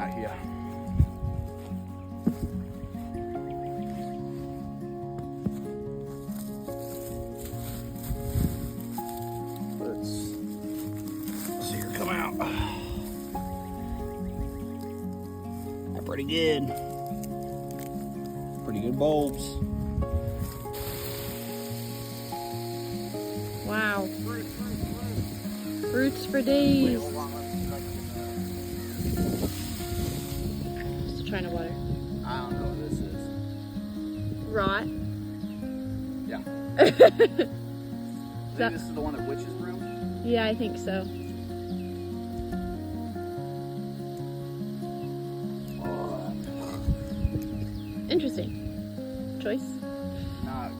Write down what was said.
out here. Let's see her come out. They're pretty good. Pretty good bulbs. Wow. Fruits for days. Just trying to water. I don't know what this is. Rot. Yeah. Is I think this is the one at Witch's Room. Yeah, I think so. Interesting choice.